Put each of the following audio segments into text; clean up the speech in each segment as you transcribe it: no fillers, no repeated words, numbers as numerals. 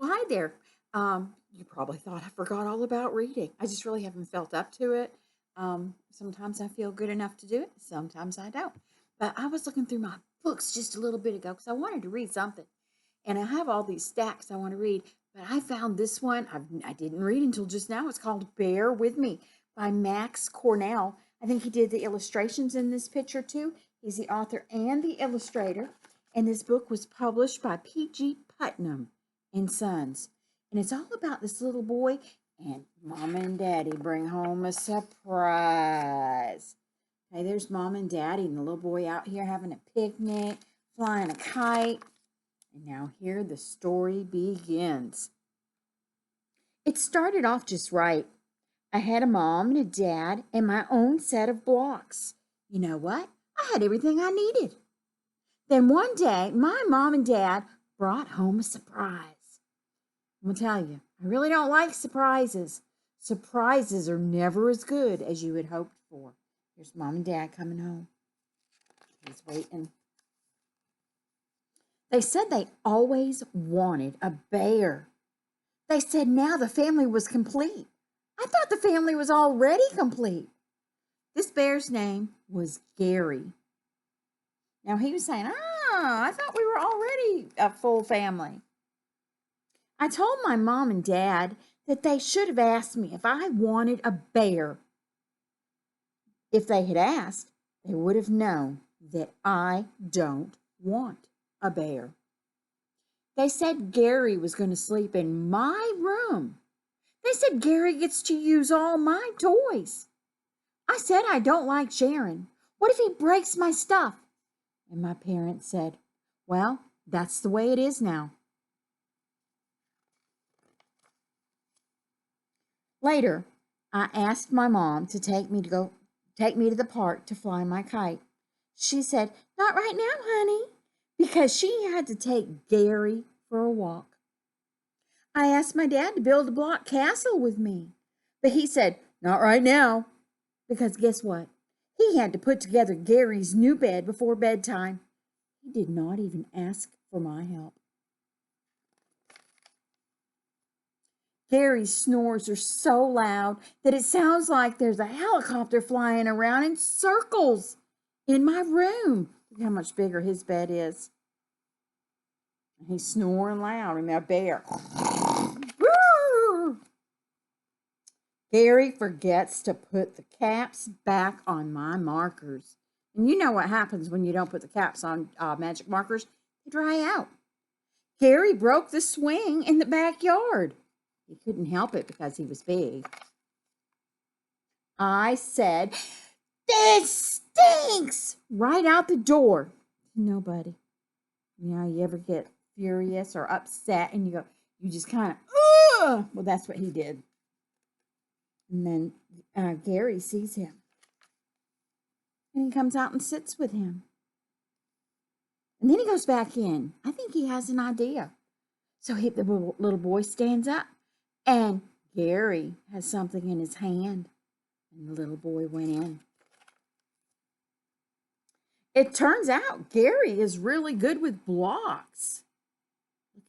Well, hi there. You probably thought I forgot all about reading. I just really haven't felt up to it. Sometimes I feel good enough to do it, sometimes I don't. But I was looking through my books just a little bit ago because I wanted to read something. And I have all these stacks I want to read, but I found this one I didn't read until just now. It's called Bear With Me by Max Cornell. I think he did the illustrations in this picture too. He's the author and the illustrator. And this book was published by P.G. Putnam and Sons. And it's all about this little boy and mom and daddy bring home a surprise. Hey, there's mom and daddy and the little boy out here having a picnic, flying a kite. And now here the story begins. It started off just right. I had a mom and a dad and my own set of blocks. You know what? I had everything I needed. Then one day, my mom and dad brought home a surprise. I'm going to tell you, I really don't like surprises. Surprises are never as good as you had hoped for. Here's mom and dad coming home. He's waiting. They said they always wanted a bear. They said now the family was complete. I thought the family was already complete. This bear's name was Gary. Now he was saying, I thought we were already a full family. I told my mom and dad that they should have asked me if I wanted a bear. If they had asked, they would have known that I don't want a bear. They said Gary was going to sleep in my room. They said Gary gets to use all my toys. I said I don't like sharing. What if he breaks my stuff? And my parents said, well, that's the way it is now. Later, I asked my mom to take me to the park to fly my kite. She said, not right now, honey, because she had to take Gary for a walk. I asked my dad to build a block castle with me, but he said, not right now, because guess what? He had to put together Gary's new bed before bedtime. He did not even ask for my help. Gary's snores are so loud that it sounds like there's a helicopter flying around in circles in my room. Look how much bigger his bed is. He's snoring loud, and that bear. Gary forgets to put the caps back on my markers. And you know what happens when you don't put the caps on magic markers? They dry out. Gary broke the swing in the backyard. He couldn't help it because he was big. I said, this stinks! Right out the door. Nobody. You know, you ever get furious or upset and you just kind of, ugh! Well, that's what he did. And then Gary sees him. And he comes out and sits with him. And then he goes back in. I think he has an idea. So the little boy stands up. And Gary has something in his hand. And the little boy went in. It turns out Gary is really good with blocks.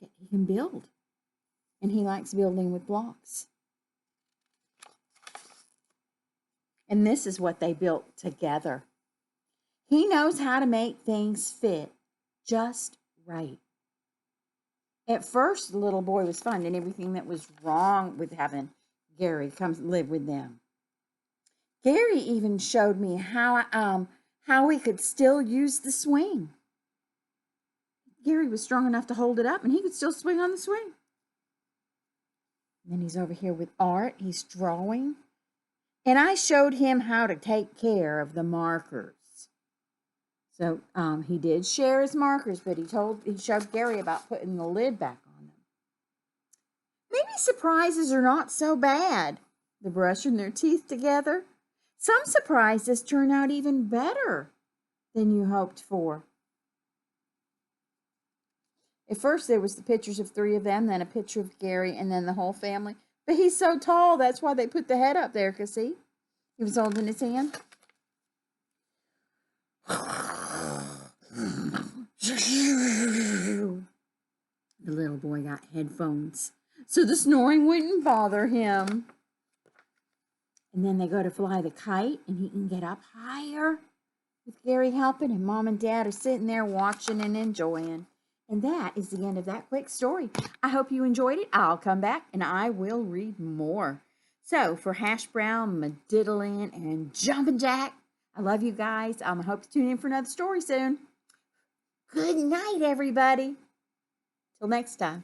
Look, he can build. And he likes building with blocks. And this is what they built together. He knows how to make things fit just right. At first, the little boy was finding everything that was wrong with having Gary come live with them. Gary even showed me how we could still use the swing. Gary was strong enough to hold it up, and he could still swing on the swing. And then he's over here with art. He's drawing. And I showed him how to take care of the markers. So he did share his markers, but he showed Gary about putting the lid back on them. Maybe surprises are not so bad. The brushing their teeth together. Some surprises turn out even better than you hoped for. At first there was the pictures of 3 of them, then a picture of Gary, and then the whole family. But he's so tall, that's why they put the head up there, because see, he was holding his hand. The little boy got headphones so the snoring wouldn't bother him. And then they go to fly the kite, and he can get up higher with Gary helping, and Mom and Dad are sitting there watching and enjoying. And that is the end of that quick story. I hope you enjoyed it. I'll come back and I will read more. So for Hash Brown, Madiddlin, and Jumpin' Jack, I love you guys. I hope to tune in for another story soon. Good night, everybody. Till next time.